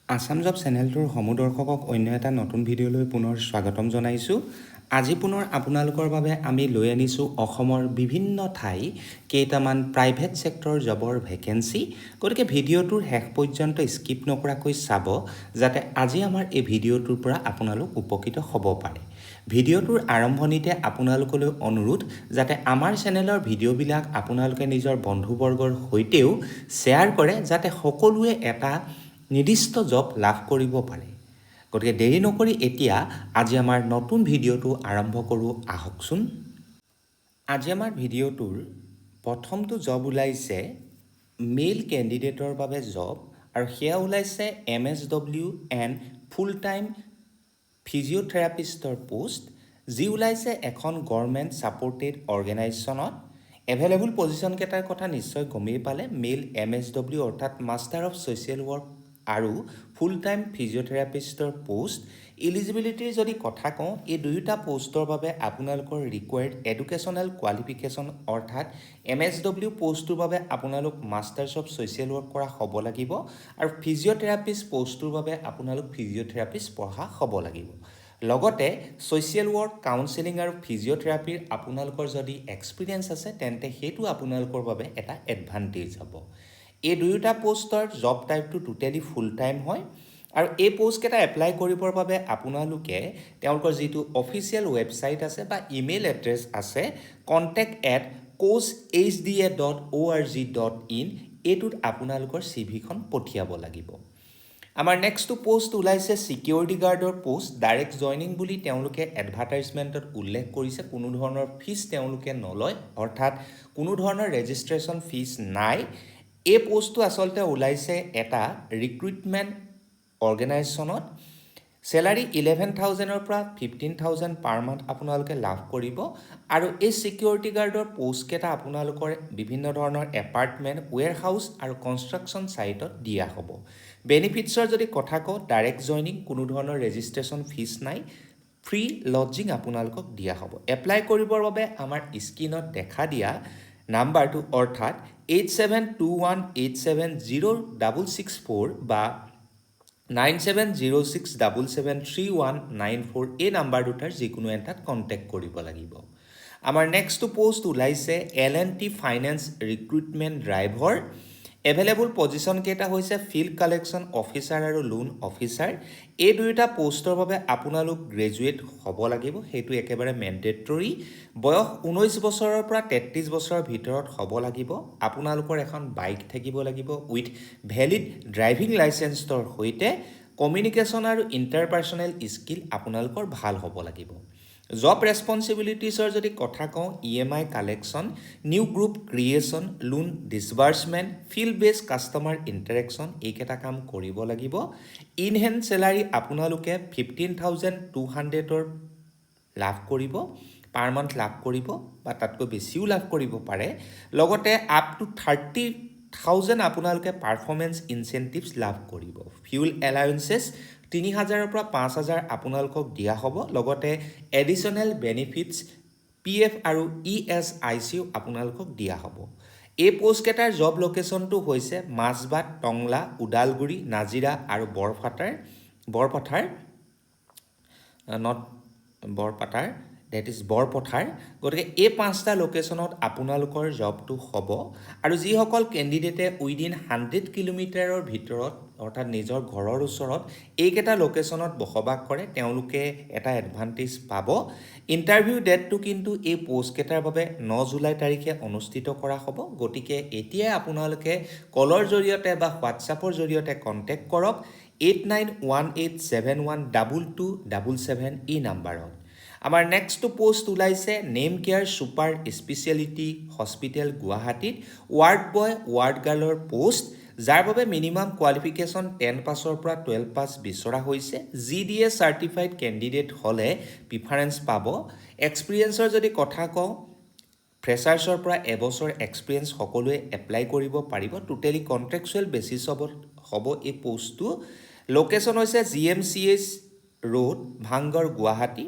Assam job চেনেলটোৰ সমূহ দৰ্শকক অন্য এটা নতুন ভিডিঅ'লৈ পুনৰ স্বাগতম জনাইছোঁ। আজি পুনৰ আপোনালোকৰ বাবে আমি লৈ আনিছোঁ অসমৰ বিভিন্ন ঠাই কেইটামান প্ৰাইভেট ছেক্টৰ জবৰ ভেকেঞ্চি। গতিকে ভিডিঅ'টোৰ শেষ পৰ্যন্ত স্কিপ নকৰাকৈ চাব, যাতে আজি আমাৰ এই ভিডিঅ'টোৰ পৰা আপোনালোক উপকৃত হ'ব পাৰে। ভিডিঅ'টোৰ আৰম্ভণিতে আপোনালোকলৈ অনুৰোধ, যাতে আমাৰ চেনেলৰ ভিডিঅ'বিলাক আপোনালোকে নিজৰ বন্ধুবৰ্গৰ সৈতেও শ্বেয়াৰ কৰে, যাতে সকলোৱে এটা নিৰ্দিষ্ট জব লাভ কৰিব পাৰে। গতিকে দেৰি নকৰি এতিয়া আজি আমাৰ নতুন ভিডিঅ'টো আৰম্ভ কৰোঁ আহকচোন। আজি আমাৰ ভিডিঅ'টোৰ প্ৰথমটো জব ওলাইছে মেইল কেণ্ডিডেটৰ বাবে জব, আৰু সেয়া ওলাইছে MSW এণ্ড ফুল টাইম ফিজিঅ'থেৰাপিষ্টৰ পোষ্ট, যি ওলাইছে এখন গভৰ্ণমেণ্ট ছাপৰ্টেড অৰ্গেনাইজেশ্যনত। এভেইলেবল পজিশ্যনকেইটাৰ কথা নিশ্চয় গমেই পালে। মেইল MSW অৰ্থাৎ মাষ্টাৰ অফ ছ'চিয়েল ৱৰ্ক আৰু ফুল টাইম ফিজিঅ'থেৰাপিষ্টৰ পোষ্ট। ইলিজিবিলিটিৰ যদি কথা কওঁ, এই দুয়োটা পোষ্টৰ বাবে আপোনালোকৰ ৰিকুৱাৰ্ড এডুকেশ্যনেল কোৱালিফিকেশ্যন অৰ্থাৎ MSW পোষ্টটোৰ বাবে আপোনালোক মাষ্টাৰ্ছ অফ ছ'চিয়েল ৱৰ্ক কৰা হ'ব লাগিব, আৰু ফিজিঅ'থেৰাপিষ্ট পোষ্টটোৰ বাবে আপোনালোক ফিজিঅ'থেৰাপিষ্ট পঢ়া হ'ব লাগিব। লগতে ছ'চিয়েল ৱৰ্ক, কাউন্সেলিং আৰু ফিজিঅ'থেৰাপিৰ আপোনালোকৰ যদি এক্সপিৰিয়েঞ্চ আছে, তেন্তে সেইটো আপোনালোকৰ বাবে এটা এডভান্টেজ হ'ব। এই দুয়োটা পোষ্টৰ জব টাইপটো টোটেলি ফুল টাইম হয়, আৰু এই পোষ্টকেইটা এপ্লাই কৰিবৰ বাবে আপোনালোকে তেওঁলোকৰ যিটো অফিচিয়েল ৱেবছাইট আছে বা ইমেইল এড্ৰেছ আছে contact@coachhda.org.in, এইটোত আপোনালোকৰ CVখন পঠিয়াব লাগিব। আমাৰ নেক্সটটো পোষ্ট ওলাইছে ছিকিউৰিটি গাৰ্ডৰ পোষ্ট। ডাইৰেক্ট জইনিং বুলি তেওঁলোকে এডভাৰটাইজমেণ্টত উল্লেখ কৰিছে। কোনো ধৰণৰ ফিজ তেওঁলোকে নলয়, অৰ্থাৎ কোনো ধৰণৰ ৰেজিষ্ট্ৰেশ্যন ফিজ নাই। এই পোষ্টটো আচলতে ওলাইছে এটা ৰিক্ৰুইটমেণ্ট অৰ্গেনাইজেশ্যনত। চেলাৰী 11,000-ৰ পৰা 15,000 পাৰ মান্থ আপোনালোকে লাভ কৰিব, আৰু এই ছিকিউৰিটি গাৰ্ডৰ পোষ্টকেইটা আপোনালোকৰ বিভিন্ন ধৰণৰ এপাৰ্টমেণ্ট, ৱেৰহাউচ আৰু কনষ্ট্ৰাকশ্যন ছাইটত দিয়া হ'ব। বেনিফিটছৰ যদি কথা কওঁ, ডাইৰেক্ট জইনিং, কোনো ধৰণৰ ৰেজিষ্ট্ৰেশ্যন ফিজ নাই, ফ্ৰী লজিং আপোনালোকক দিয়া হ'ব। এপ্লাই কৰিবৰ বাবে আমাৰ স্ক্ৰীণত দেখা দিয়া নাম্বাৰটো অৰ্থাৎ 8721870664 বা 9706773194 এই নাম্বাৰ দুটাৰ যিকোনো এটাত কণ্টেক্ট কৰিব লাগিব। আমাৰ নেক্সটটো পোষ্ট ওলাইছে L&T finance recruitment driver. Available position কেইটা হৈছে ফিল্ড কালেকশ্যন অফিচাৰ আৰু লোন অফিচাৰ। এই দুয়োটা পোষ্টৰ বাবে আপোনালোক গ্ৰেজুৱেট হ'ব লাগিব, সেইটো একেবাৰে মেণ্ডেটৰী। বয়স 19 বছৰৰ পৰা 33 বছৰৰ ভিতৰত হ'ব লাগিব। আপোনালোকৰ এখন বাইক থাকিব লাগিব উইথ ভেলিড ড্ৰাইভিং লাইচেন্সৰ সৈতে। কমিউনিকেশ্যন আৰু ইণ্টাৰপাৰ্চনেল স্কিল আপোনালোকৰ ভাল হ'ব লাগিব। জব ৰেছপনচিবিলিটিছৰ যদি কথা কওঁ, EMI collection, new group creation, loan disbursement, field base customer interaction, এইকেইটা কাম কৰিব লাগিব। ইন হেণ্ড চেলাৰী আপোনালোকে 15,200-ৰ লাভ কৰিব, পাৰ মান্থ লাভ কৰিব, বা তাতকৈ বেছিও লাভ কৰিব পাৰে। লগতে আপ টু 30,000 আপোনালোকে পাৰফৰ্মেঞ্চ ইনচেণ্টিভছ লাভ কৰিব। ফিউল এলাউন্সেছ 3,000-ৰ পৰা 5,000 আপোনালোকক দিয়া হ'ব। লগতে এডিশ্যনেল বেনিফিটছ PF আৰু ESICও আপোনালোকক দিয়া হ'ব। এই পোষ্টকেইটাৰ জব লোকেশ্যনটো হৈছে মাজবাট, টংলা, ওদালগুৰি, নাজিৰা আৰু বৰপথাৰ। গতিকে এই 5টা লোকেশ্যনত আপোনালোকৰ জবটো হ'ব, আৰু যিসকল কেণ্ডিডেটে উইদিন 100 কিলোমিটাৰৰ ভিতৰত অৰ্থাৎ নিজৰ ঘৰৰ ওচৰত এইকেইটা লোকেশ্যনত বসবাস কৰে, তেওঁলোকে এটা এডভান্টেজ পাব। ইণ্টাৰভিউ ডেটটো কিন্তু এই পোষ্টকেইটাৰ বাবে 9 জুলাই তাৰিখে অনুষ্ঠিত কৰা হ'ব। গতিকে এতিয়াই আপোনালোকে কলৰ জৰিয়তে বা হোৱাটছআপৰ জৰিয়তে কণ্টেক্ট কৰক 8918712277 এই নাম্বাৰত। আমাৰ নেক্সটটো পোষ্ট ওলাইছে name care super speciality hospital গুৱাহাটীত ৱাৰ্ড বয় ৱাৰ্ড গাৰ্লৰ পোষ্ট, যাৰ বাবে মিনিমাম কোৱালিফিকেশ্যন 10 পাছৰ পৰা 12 পাছ বিচৰা হৈছে। GDA চাৰ্টিফাইড কেণ্ডিডেট হ'লে প্ৰিফাৰেঞ্চ পাব। এক্সপিৰিয়েঞ্চৰ যদি কথা কওঁ, ফ্ৰেছাৰ্ছৰ পৰা এবছৰ এক্সপিৰিয়েঞ্চ সকলোৱে এপ্লাই কৰিব পাৰিব। টোটেলি কণ্ট্ৰেকচুৱেল বেচিছত হ'ব এই পোষ্টটো। লোকেশ্যন হৈছে GMCH ৰোড, ভাংগড়, গুৱাহাটী।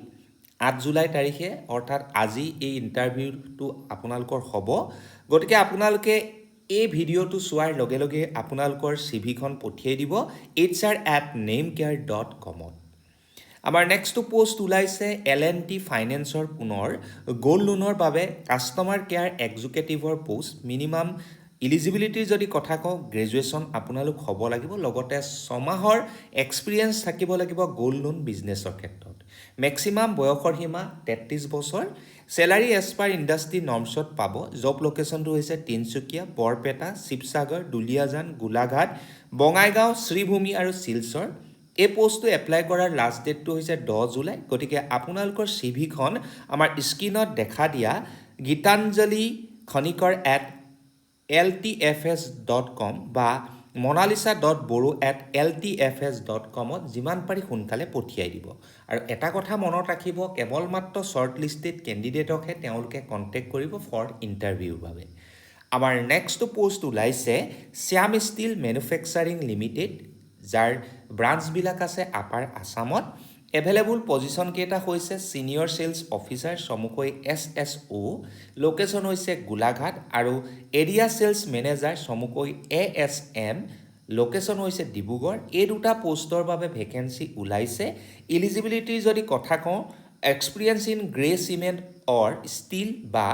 8 জুলাই তাৰিখে অৰ্থাৎ আজি এই ইণ্টাৰভিউটো আপোনালোকৰ হ'ব। গতিকে আপোনালোকে এই ভিডিঅ'টো চোৱাৰ লগে লগে আপোনালোকৰ চিভিখন পঠিয়াই দিব hr@namecare.com-ত। আমাৰ নেক্সটটো পোষ্ট ওলাইছে L&T ফাইনেন্সৰ পুনৰ গোল্ড লোনৰ বাবে কাষ্টমাৰ কেয়াৰ এক্সিকিউটিভৰ পোষ্ট। মিনিমাম ইলিজিবিলিটিৰ যদি কথা কওঁ, গ্ৰেজুৱেশ্যন আপোনালোক হ'ব লাগিব, লগতে 6 মাহৰ এক্সপিৰিয়েঞ্চ থাকিব লাগিব গোল্ড লোন বিজনেছৰ ক্ষেত্ৰত। মেক্সিমাম বয়সৰ সীমা 33 বছৰ। চেলাৰী এজ পাৰ ইণ্ডাষ্ট্ৰী নৰ্মছত পাব। জব লোকেশ্যনটো হৈছে তিনচুকীয়া, বৰপেটা, শিৱসাগৰ, দুলিয়াজান, গোলাঘাট, বঙাইগাঁও, শ্ৰীভূমি আৰু শিলচৰ। এই পোষ্টটো এপ্লাই কৰাৰ লাষ্ট ডেটটো হৈছে 10 জুলাই। গতিকে আপোনালোকৰ চিভিখন আমাৰ স্ক্ৰীনত দেখা দিয়া গীতাঞ্জলি khanikkar@ltfs.com বা monalisa.boru@ltfs.com-ত যিমান পাৰি সোনকালে পঠিয়াই দিব। আৰু এটা কথা মনত ৰাখিব, কেৱল মাত্ৰ শ্বৰ্ট লিষ্টেড কেণ্ডিডেটকহে তেওঁলোকে কণ্টেক্ট কৰিব ফৰ ইণ্টাৰভিউৰ বাবে। আমাৰ নেক্সট পোষ্ট ওলাইছে শ্যাম ষ্টীল মেনুফেকচাৰিং লিমিটেড, যাৰ ব্ৰাঞ্চবিলাক আছে আপাৰ আছামত। এভেইলেবল পজিশ্যন কেইটা হৈছে ছিনিয়ৰ ছেলছ অফিচাৰ, চমুকৈ SSO, লোকেশ্যন হৈছে গোলাঘাট, আৰু এৰিয়া ছেলছ মেনেজাৰ, চমুকৈ ASM, লোকেশ্যন হৈছে ডিব্ৰুগড়। এই দুটা পোষ্টৰ বাবে ভেকেঞ্চি ওলাইছে। ইলিজিবিলিটিৰ যদি কথা কওঁ, experience in grey cement or steel বা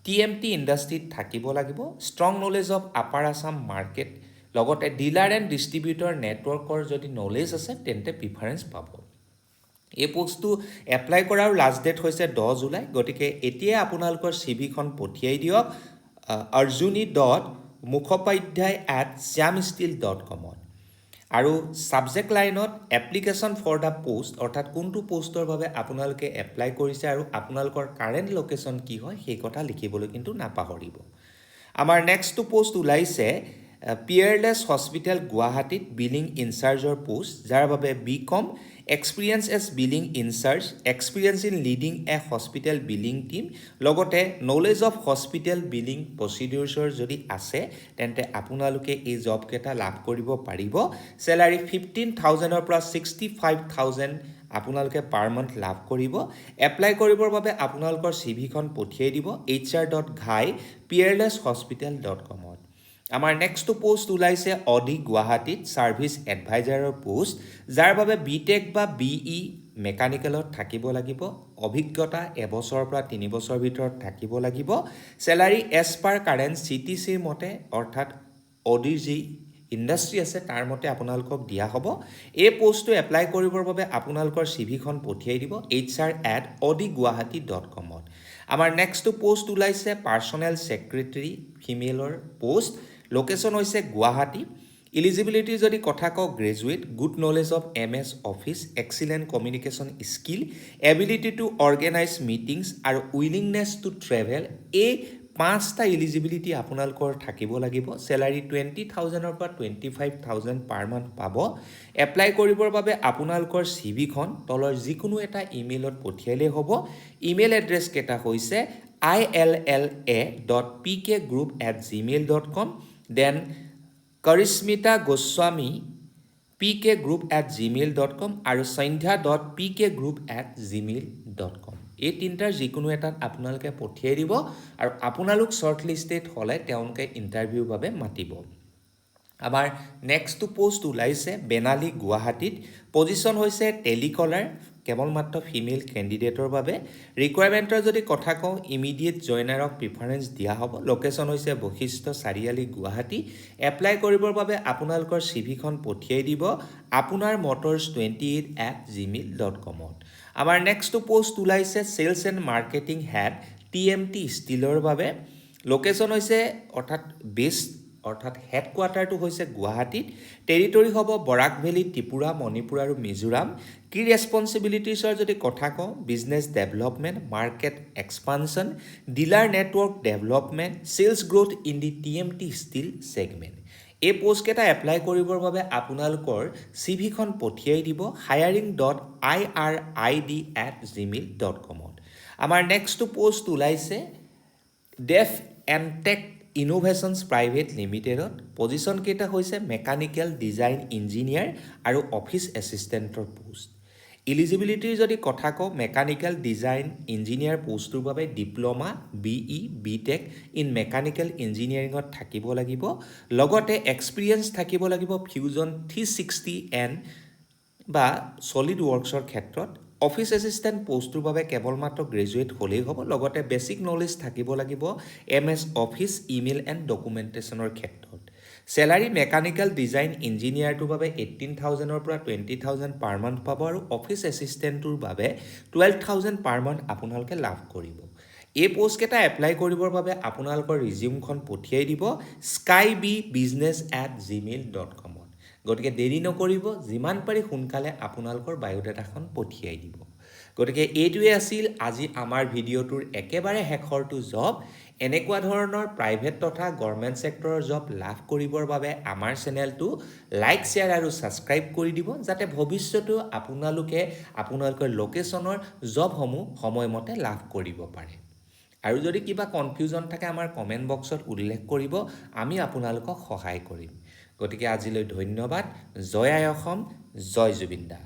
TMT ইণ্ডাষ্ট্ৰীত থাকিব লাগিব। Strong knowledge of upper Assam market, লগতে ডিলাৰ এণ্ড ডিষ্ট্ৰিবিউটৰ নেটৱৰ্কৰ যদি নলেজ আছে তেন্তে প্ৰিফাৰেঞ্চ পাব। এই পোষ্টটো এপ্লাই কৰাৰ লাষ্ট ডেট হৈছে 10 জুলাই। গতিকে এতিয়াই আপোনালোকৰ চিভিখন পঠিয়াই দিয়ক arjuni.mukhopadhyay@shyamsteel.com-ত। আৰু ছাবজেক্ট লাইনত এপ্লিকেশ্যন ফৰ দ্য পোষ্ট, অৰ্থাৎ কোনটো পোষ্টৰ বাবে আপোনালোকে এপ্লাই কৰিছে আৰু আপোনালোকৰ কাৰেণ্ট লোকেশ্যন কি হয় সেই কথা লিখিবলৈ কিন্তু নাপাহৰিব। আমাৰ নেক্সটটো পোষ্ট ওলাইছে পিয়াৰলেছ হস্পিটেল গুৱাহাটীত বিলিং ইনচাৰ্জৰ পোষ্ট, যাৰ বাবে BCom, experience as billing incharge, experience in leading a hospital billing team, লগতে নলেজ অফ হস্পিটেল বিলিং প্ৰচিডিউৰ্ছৰ যদি আছে তেন্তে আপোনালোকে এই জবকেইটা লাভ কৰিব পাৰিব। চেলাৰী 15,000-ৰ পৰা 65,000 আপোনালোকে পাৰ মান্থ লাভ কৰিব। এপ্লাই কৰিবৰ বাবে আপোনালোকৰ চিভিখন পঠিয়াই দিব hr.ghai@peerlesshospital.com-ত। আমাৰ নেক্সটটো পোষ্ট ওলাইছে অডি গুৱাহাটীত ছাৰ্ভিচ এডভাইজাৰৰ পোষ্ট, যাৰ বাবে BTech বা BE মেকানিকেলত থাকিব লাগিব। অভিজ্ঞতা এবছৰৰ পৰা 3 বছৰৰ ভিতৰত থাকিব লাগিব। চেলাৰী এজ পাৰ কাৰেণ্ট CTCৰ মতে, অৰ্থাৎ অডিৰ যি ইণ্ডাষ্ট্ৰী আছে তাৰ মতে আপোনালোকক দিয়া হ'ব। এই পোষ্টটো এপ্লাই কৰিবৰ বাবে আপোনালোকৰ চিভিখন পঠিয়াই দিব hr@odiguwahati.com-ত। আমাৰ নেক্সটটো পোষ্ট ওলাইছে পাৰ্চনেল ছেক্ৰেটেৰী ফিমেলৰ পোষ্ট, লোকেশ্যন হৈছে গুৱাহাটী। ইলিজিবিলিটিৰ যদি কথা কওঁ, graduate, good knowledge of MS Office, excellent communication skill, ability to organise meetings আৰু উইলিংনেছ টু ট্ৰেভেল। এই 5টা ইলিজিবিলিটি আপোনালোকৰ থাকিব লাগিব। চেলাৰী 20,000-ৰ পৰা 25,000 পাৰ মান্থ পাব। এপ্লাই কৰিবৰ বাবে আপোনালোকৰ চিভিখন তলৰ যিকোনো এটা ইমেইলত পঠিয়ালেই হ'ব। ইমেইল এড্ৰেছ কেইটা হৈছে illa.pkgroup@gmail.com, then Karismita Goswami pkgroup@gmail.com আৰু sandhya.pkgroup@gmail.com। এই তিনিটাৰ যিকোনো এটাত আপোনালোকে পঠিয়াই দিব আৰু আপোনালোক শ্বৰ্ট লিষ্টেড হ'লে তেওঁলোকে ইণ্টাৰভিউৰ বাবে মাতিব। আমাৰ নেক্সটটো পোষ্ট ওলাইছে বেনালী গুৱাহাটীত, পজিশ্যন হৈছে টেলিকলাৰ, কেৱল মাত্ৰ ফিমেল কেণ্ডিডেটৰ বাবে। ৰিকুৱাৰমেণ্টৰ যদি কথা কওঁ, ইমিডিয়েট জইনাৰক প্ৰিফাৰেঞ্চ দিয়া হ'ব। লোকেশ্যন হৈছে বশিষ্ঠ চাৰিআলি গুৱাহাটী। এপ্লাই কৰিবৰ বাবে আপোনালোকৰ চিভিখন পঠিয়াই দিব apunarmotors28@gmail.com-ত। আমাৰ নেক্সটটো পোষ্ট ওলাইছে sales and marketing head TMT ষ্টীলৰ বাবে। লোকেশ্যন হৈছে অৰ্থাৎ হেডকোৱাৰ্টাৰটো হৈছে গুৱাহাটীত। টেৰিটৰী হ'ব বৰাক ভেলী, ত্ৰিপুৰা, মণিপুৰ আৰু মিজোৰাম। কি ৰেছপনচিবিলিটিছৰ যদি কথা কওঁ, business development, market expansion, dealer network development, sales growth in the TMT steel segment. এই পোষ্টকেইটা এপ্লাই কৰিবৰ বাবে আপোনালোকৰ চিভিখন পঠিয়াই দিব hiring.irid@gmail.com-ত। আমাৰ নেক্সটটো পোষ্ট ওলাইছে ডেফ এণ্ড টেক ইনোভেশ্যনছ প্ৰাইভেট লিমিটেডত। পজিশ্যন কেইটা হৈছে মেকানিকেল ডিজাইন ইঞ্জিনিয়াৰ আৰু অফিচ এছিষ্টেণ্টৰ পোষ্ট। ইলিজিবিলিটিৰ যদি কথা কওঁ মেকানিকেল ডিজাইন ইঞ্জিনিয়াৰ পোষ্টটোৰ বাবে ডিপ্ল'মা BE/BTech ইন মেকানিকেল ইঞ্জিনিয়াৰিঙত থাকিব লাগিব লগতে এক্সপিৰিয়েঞ্চ থাকিব লাগিব ফিউজন 360 এন বা ছলিড ৱৰ্কছৰ ক্ষেত্ৰত অফিচ এছিষ্টেণ্ট পোষ্টটোৰ বাবে কেৱল মাত্ৰ গ্ৰেজুৱেট হ'লেই হ'ব লগতে বেছিক নলেজ থাকিব লাগিব MS অফিচ ইমেইল এণ্ড ডকুমেণ্টেশ্যনৰ ক্ষেত্ৰত চেলাৰী মেকানিকেল ডিজাইন ইঞ্জিনিয়াৰটোৰ বাবে 18,000ৰ পৰা 20,000 পাৰ মান্থ পাব আৰু অফিচ এছিষ্টেণ্টটোৰ বাবে 12,000 পাৰ মান্থ আপোনালোকে লাভ কৰিব এই পোষ্টকেইটা এপ্লাই কৰিবৰ বাবে আপোনালোকৰ ৰিজিউমখন পঠিয়াই দিব skybebusiness@gmail.com গতিকে দেৰি নকৰিব যিমান পাৰি সোনকালে আপোনালোকৰ বায়'ডাটাখন পঠিয়াই দিব গতিকে এইটোৱে আছিল আজি আমাৰ ভিডিঅ'টোৰ একেবাৰে শেষৰটো জব এনেকুৱা ধৰণৰ প্ৰাইভেট তথা গভৰ্ণমেণ্ট ছেক্টৰৰ জব লাভ কৰিবৰ বাবে আমাৰ চেনেলটো লাইক শ্বেয়াৰ আৰু ছাবস্ক্ৰাইব কৰি দিব যাতে ভৱিষ্যতেও আপোনালোকৰ লোকেশ্যনৰ জবসমূহ সময়মতে লাভ কৰিব পাৰে আৰু যদি কিবা কনফিউজন থাকে আমাৰ কমেণ্ট বক্সত উল্লেখ কৰিব আমি আপোনালোকক সহায় কৰিম গতিকে আজিলৈ ধন্যবাদ জয় আই অসম জয় জুবিন দা